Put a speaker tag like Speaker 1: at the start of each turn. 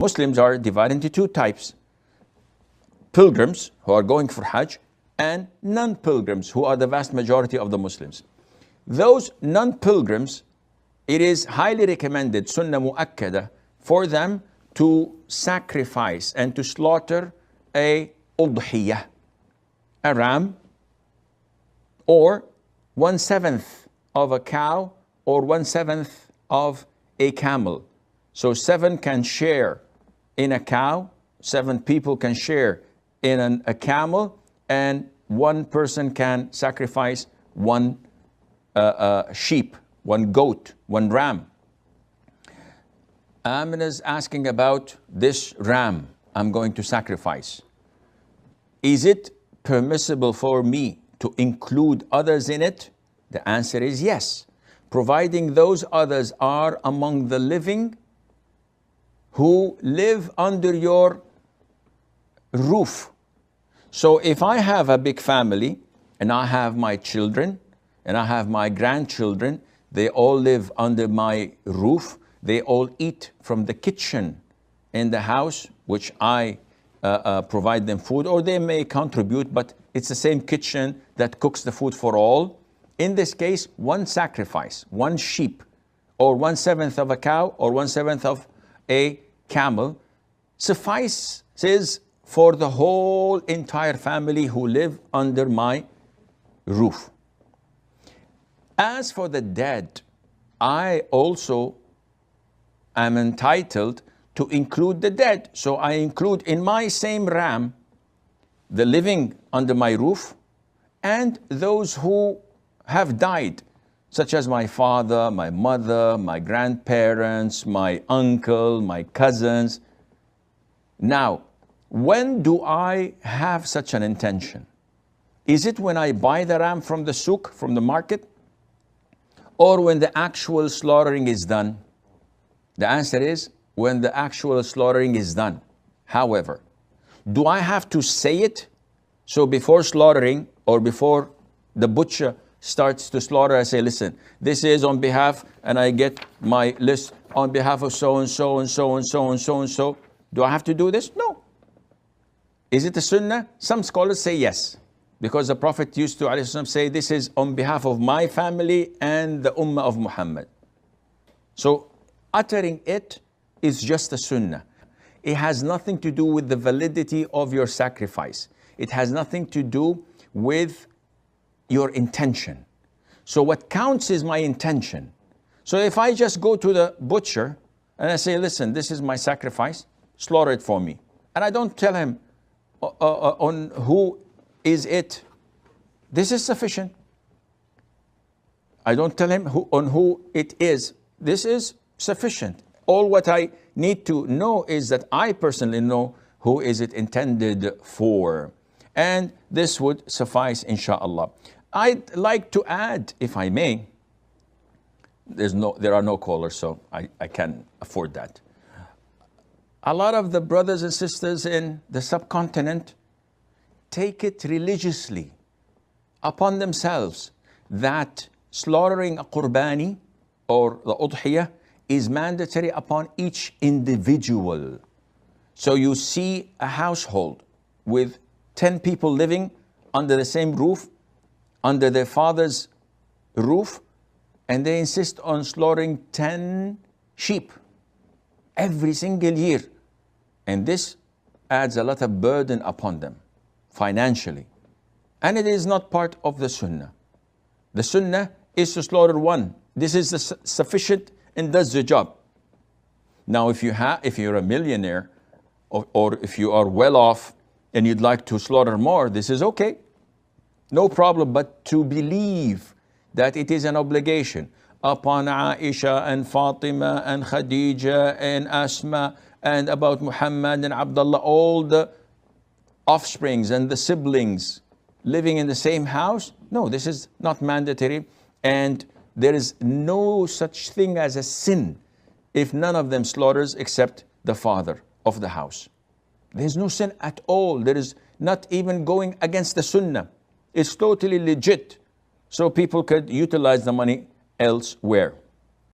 Speaker 1: Muslims are divided into two types: pilgrims who are going for Hajj and non-pilgrims who are the vast majority of the Muslims. Those non-pilgrims, it is highly recommended, sunnah mu'akkada, for them to sacrifice and to slaughter a udhiyah, a ram, or 1/7 of a cow, or 1/7 of a camel. So 7 can share in a cow, 7 people can share in a camel, and 1 person can sacrifice 1 sheep, 1 goat, 1 ram. Amina is asking about this ram I'm going to sacrifice. Is it permissible for me to include others in it? The answer is yes, providing those others are among the living who live under your roof. So if I have a big family and I have my children and I have my grandchildren, they all live under my roof, they all eat from the kitchen in the house, which I provide them food, or they may contribute, but it's the same kitchen that cooks the food for all. In this case, 1 sacrifice, 1 sheep, or 1/7 of a cow, or 1/7 of a camel, suffices for the whole entire family who live under my roof. As for the dead, I also am entitled to include the dead. So I include in my same ram the living under my roof and those who have died, such as my father, my mother, my grandparents, my uncle, my cousins. Now, when do I have such an intention? Is it when I buy the ram from the souk, from the market, or when the actual slaughtering is done? The answer is when the actual slaughtering is done. However, do I have to say it? So before slaughtering, or before the butcher starts to slaughter, I say, listen, this is on behalf, and I get my list on behalf of so and so and so and so and so and so. Do I have to do this? No. Is it a sunnah? Some scholars say yes, because the Prophet used to say, this is on behalf of my family and the ummah of Muhammad. So uttering it is just a sunnah. It has nothing to do with the validity of your sacrifice. It has nothing to do with your intention. So what counts is my intention. So if I just go to the butcher and I say, listen, this is my sacrifice, slaughter it for me. And I don't tell him on who is it. This is sufficient. I don't tell him on who it is. This is sufficient. All what I need to know is that I personally know who is it intended for. And this would suffice, inshallah. I'd like to add, if I may, there are no callers, so I can afford that. A lot of the brothers and sisters in the subcontinent take it religiously upon themselves that slaughtering a qurbani or the udhiyah is mandatory upon each individual. So you see a household with 10 people living under the same roof, under their father's roof, and they insist on slaughtering 10 sheep every single year. And this adds a lot of burden upon them financially. And it is not part of the sunnah. The sunnah is to slaughter 1. This is sufficient and does the job. Now, if you're a millionaire, or if you are well off and you'd like to slaughter more, this is okay. No problem, but to believe that it is an obligation upon Aisha and Fatima and Khadija and Asma and about Muhammad and Abdullah, all the offsprings and the siblings living in the same house. No, this is not mandatory, and there is no such thing as a sin if none of them slaughters except the father of the house. There's no sin at all. There is not even going against the sunnah. It's totally legit. So people could utilize the money elsewhere.